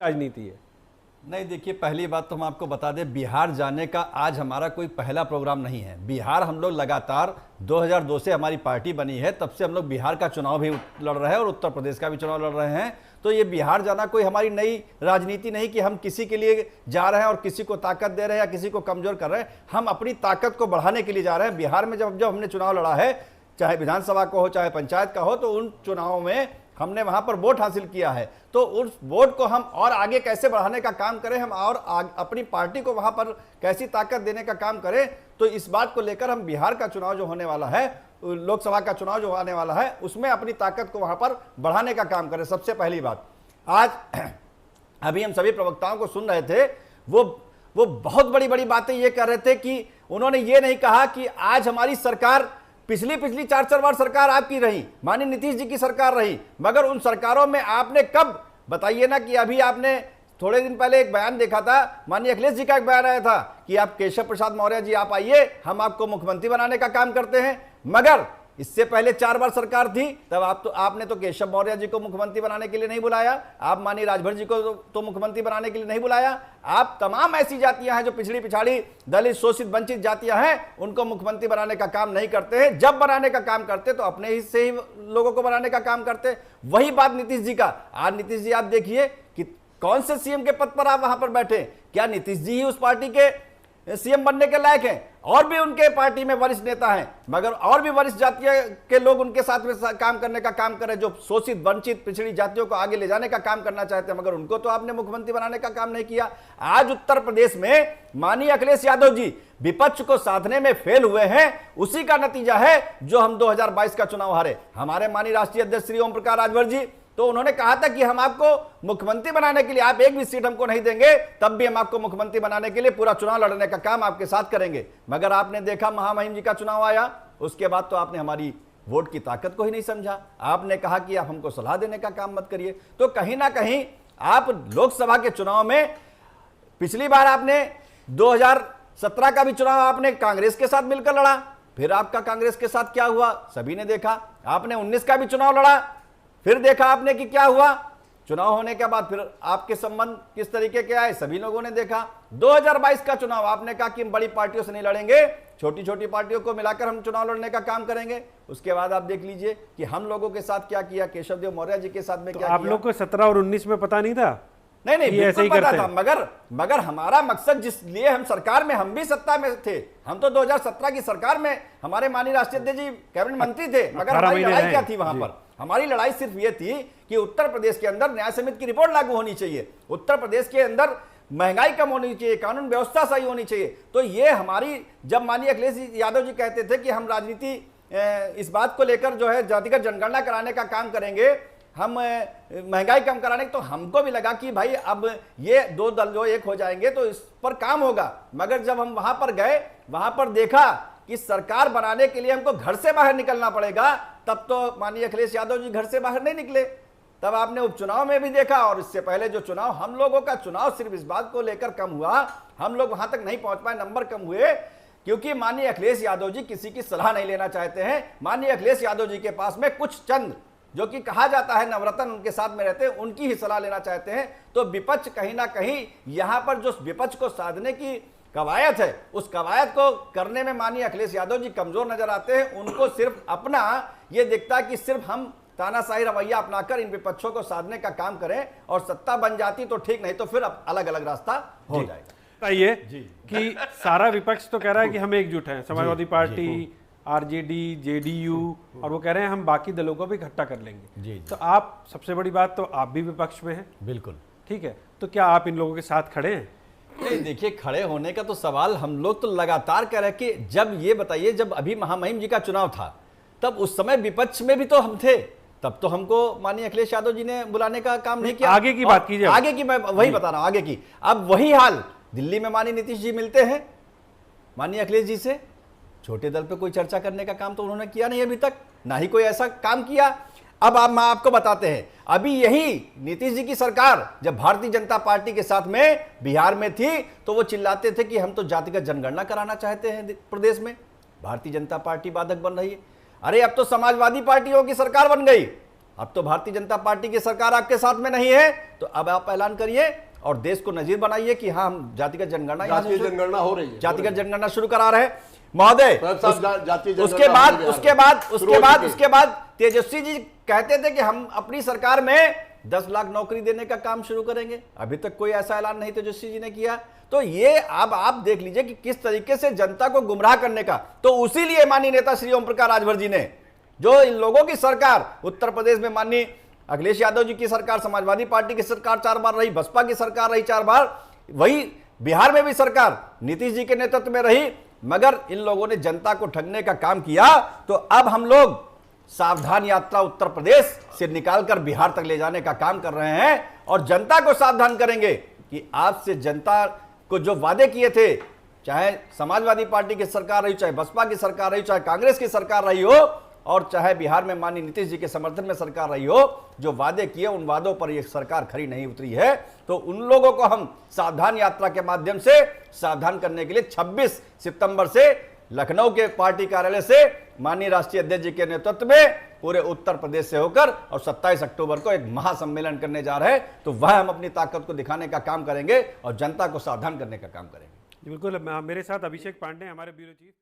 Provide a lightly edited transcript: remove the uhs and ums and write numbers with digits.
राजनीति है। नहीं, देखिए, पहली बात तो हम आपको बता दें, बिहार जाने का आज हमारा कोई पहला प्रोग्राम नहीं है। बिहार हम लोग लगातार 2002 से हमारी पार्टी बनी है, तब से हम लोग बिहार का चुनाव भी लड़ रहे हैं और उत्तर प्रदेश का भी चुनाव लड़ रहे हैं। तो ये बिहार जाना कोई हमारी नई राजनीति नहीं कि हम किसी के लिए जा रहे हैं और किसी को ताकत दे रहे हैं या किसी को कमजोर कर रहे हैं। हम अपनी ताकत को बढ़ाने के लिए जा रहे हैं। बिहार में जब हमने चुनाव लड़ा है, चाहे विधानसभा को हो चाहे पंचायत का हो, तो उन चुनावों में हमने वहां पर वोट हासिल किया है। तो उस वोट को हम और आगे कैसे बढ़ाने का काम करें, हम और अपनी पार्टी को वहां पर कैसी ताकत देने का काम करें, तो इस बात को लेकर हम बिहार का चुनाव जो होने वाला है, लोकसभा का चुनाव जो आने वाला है, उसमें अपनी ताकत को वहां पर बढ़ाने का काम करें। सबसे पहली बात, आज अभी हम सभी प्रवक्ताओं को सुन रहे थे, वो बहुत बड़ी बड़ी बातें ये कर रहे थे कि उन्होंने ये नहीं कहा कि आज हमारी सरकार पिछली 4 बार सरकार आपकी रही, माननीय नीतीश जी की सरकार रही, मगर उन सरकारों में आपने कब, बताइए ना, कि अभी आपने थोड़े दिन पहले एक बयान देखा था, माननीय अखिलेश जी का एक बयान आया था कि आप केशव प्रसाद मौर्य जी आप आइए, हम आपको मुख्यमंत्री बनाने का काम करते हैं। मगर इससे पहले 4 बार सरकार थी, तब आपने तो केशव मौर्य जी को मुख्यमंत्री बनाने के लिए नहीं बुलाया, आप माननीय राजभर जी को तो मुख्यमंत्री बनाने के लिए नहीं बुलाया। आप तमाम ऐसी जातियां हैं जो पिछड़ी पिछाड़ी दलित शोषित वंचित जातियां हैं, उनको मुख्यमंत्री बनाने का काम नहीं करते हैं। जब बनाने का काम करते तो अपने ही से ही लोगों को बनाने का काम करते। वही बात नीतीश जी का। आज नीतीश जी आप देखिए कि कौन से सीएम के पद पर आप वहां पर बैठे, क्या नीतीश जी ही उस पार्टी के सीएम बनने के लायक हैं? और भी उनके पार्टी में वरिष्ठ नेता हैं, मगर और भी वरिष्ठ जातियों के लोग उनके साथ में काम करने का काम करें, जो शोषित वंचित पिछड़ी जातियों को आगे ले जाने का काम करना चाहते हैं, मगर उनको तो आपने मुख्यमंत्री बनाने का काम नहीं किया। आज उत्तर प्रदेश में माननीय अखिलेश यादव जी विपक्ष को साधने में फेल हुए हैं। उसी का नतीजा है जो हम 2022 का चुनाव हारे। हमारे माननीय राष्ट्रीय अध्यक्ष श्री ओम प्रकाश राजभर जी, तो उन्होंने कहा था कि हम आपको मुख्यमंत्री बनाने के लिए, आप एक भी सीट हमको नहीं देंगे, तब भी हम आपको मुख्यमंत्री बनाने के लिए पूरा चुनाव लड़ने का काम आपके साथ करेंगे। मगर आपने देखा महामहिम जी का चुनाव आया, उसके बाद तो आपने हमारी वोट की ताकत को ही नहीं समझा। आपने कहा कि आप हमको सलाह देने का काम मत करिए। तो कहीं ना कहीं आप लोकसभा के चुनाव में, पिछली बार आपने 2017 का भी चुनाव आपने कांग्रेस के साथ मिलकर लड़ा, फिर आपका कांग्रेस के साथ क्या हुआ सभी ने देखा। आपने 19 का भी चुनाव लड़ा, फिर देखा आपने कि क्या हुआ। चुनाव होने के बाद फिर आपके संबंध किस तरीके के आए सभी लोगों ने देखा। 2022 का चुनाव आपने कहा कि हम बड़ी पार्टियों से नहीं लड़ेंगे, छोटी छोटी पार्टियों को मिलाकर हम चुनाव लड़ने का काम करेंगे। उसके बाद आप देख लीजिए कि हम लोगों के साथ क्या किया, केशव देव मौर्य जी के साथ में क्या किया। आप लोग को 17 और 19 में पता नहीं था? नहीं, बिल्कुल पता था, मगर हमारा मकसद, जिसलिए हम सरकार में, हम भी सत्ता में थे, हम तो 2017 की सरकार में हमारे माननीय राष्ट्रीय अध्यक्ष जी कैबिनेट मंत्री थे, मगर हमारी लड़ाई क्या थी वहां पर? हमारी लड़ाई सिर्फ ये थी कि उत्तर प्रदेश के अंदर न्याय समिति की रिपोर्ट लागू होनी चाहिए, उत्तर प्रदेश के अंदर महंगाई कम होनी चाहिए, कानून व्यवस्था सही होनी चाहिए। तो ये हमारी, जब माननीय अखिलेश यादव जी कहते थे कि हम राजनीति इस बात को लेकर जो है जातिगत जनगणना कराने का काम करेंगे, हम महंगाई कम कराने, तो हमको भी लगा कि भाई अब ये दो दल जो एक हो जाएंगे तो इस पर काम होगा। मगर जब हम वहां पर गए, वहां पर देखा कि सरकार बनाने के लिए हमको घर से बाहर निकलना पड़ेगा, तब तो माननीय अखिलेश यादव जी घर से बाहर नहीं निकले। तब आपने उपचुनाव में भी देखा, और इससे पहले जो चुनाव, हम लोगों का चुनाव सिर्फ इस बात को लेकर कम हुआ, हम लोग वहां तक नहीं पहुंच पाए, नंबर कम हुए, क्योंकि माननीय अखिलेश यादव जी किसी की सलाह नहीं लेना चाहते हैं। माननीय अखिलेश यादव जी के पास में कुछ चंद, जो कि कहा जाता है नवरत्न उनके साथ में रहते हैं, उनकी ही सलाह लेना चाहते हैं। तो विपक्ष कहीं ना कहीं यहां पर जो विपक्ष को साधने की कवायद है, उस कवायद को करने में माननीय अखिलेश यादव जी कमजोर नजर आते हैं। उनको सिर्फ अपना ये दिखता है कि सिर्फ हम तानाशाही रवैया अपनाकर इन विपक्षों को साधने का काम करें, और सत्ता बन जाती तो ठीक, नहीं तो फिर अलग अलग रास्ता हो जाएगा। ये कि सारा विपक्ष तो कह रहा है कि हम एकजुट हैं, समाजवादी पार्टी, आरजेडी, जेडीयू, और वो कह रहे हैं हम बाकी दलों को भी इकट्ठा कर लेंगे। तो आप, सबसे बड़ी बात तो आप भी विपक्ष में हैं, बिल्कुल ठीक है, तो क्या आप इन लोगों के साथ खड़े हैं? नहीं, देखिए, खड़े होने का तो सवाल हम लोग तो लगातार कह रहे कि जब, ये बताइए, जब अभी महामहिम जी का चुनाव था, तब उस समय विपक्ष में भी तो हम थे, तब तो हमको माननीय अखिलेश यादव जी ने बुलाने का काम नहीं किया। आगे की बात कीजिए, आगे की मैं वही बता रहा हूं, आगे की। अब वही हाल दिल्ली में माननीय नीतीश जी मिलते हैं माननीय अखिलेश जी से, छोटे दल पे कोई चर्चा करने का काम तो उन्होंने किया नहीं अभी तक, ना ही कोई ऐसा काम किया। अब आप, मैं आपको बताते हैं, अभी यही नीतीश जी की सरकार जब भारतीय जनता पार्टी के साथ में बिहार में थी, तो वो चिल्लाते थे कि हम तो जातिगत जनगणना कराना चाहते हैं प्रदेश में, भारतीय जनता पार्टी बाधक बन रही है। अरे अब तो समाजवादी पार्टियों की सरकार बन गई, अब तो भारतीय जनता पार्टी की सरकार आपके साथ में नहीं है, तो अब आप ऐलान करिए और देश को नजीर बनाइए कि हाँ हम जातिगत जनगणना हो रही है, जातिगत जनगणना शुरू करा रहे हैं महोदय। उसके बाद तेजस्वी जी कहते थे कि हम अपनी सरकार में 10 लाख नौकरी देने का काम शुरू करेंगे। अभी तक कोई ऐसा ऐलान नहीं तेजस्वी जी ने किया। तो ये अब आप देख लीजिए कि किस तरीके से जनता को गुमराह करने का, तो उसी लिए माननीय नेता श्री ओम प्रकाश राजभर जी ने, जो इन लोगों की सरकार उत्तर प्रदेश में माननीय अखिलेश यादव जी की सरकार, समाजवादी पार्टी की सरकार 4 बार रही, बसपा की सरकार रही 4 बार, वही बिहार में भी सरकार नीतीश जी के नेतृत्व में रही, मगर इन लोगों ने जनता को ठगने का काम किया। तो अब हम लोग सावधान यात्रा उत्तर प्रदेश से निकालकर बिहार तक ले जाने का काम कर रहे हैं और जनता को सावधान करेंगे कि आपसे जनता को जो वादे किए थे, चाहे समाजवादी पार्टी की सरकार रही, चाहे बसपा की सरकार रही, चाहे कांग्रेस की सरकार रही हो, और चाहे बिहार में माननीय नीतीश जी के समर्थन में सरकार रही हो, जो वादे किए उन वादों पर यह सरकार खरी नहीं उतरी है। तो उन लोगों को हम सावधान यात्रा के माध्यम से सावधान करने के लिए 26 सितंबर से लखनऊ के पार्टी कार्यालय से माननीय राष्ट्रीय अध्यक्ष जी के नेतृत्व में पूरे उत्तर प्रदेश से होकर और 27 अक्टूबर को एक महासम्मेलन करने जा रहे हैं। तो वह हम अपनी ताकत को दिखाने का काम करेंगे और जनता को सावधान करने का काम करेंगे। बिल्कुल, मेरे साथ अभिषेक पांडे हमारे ब्यूरो चीफ।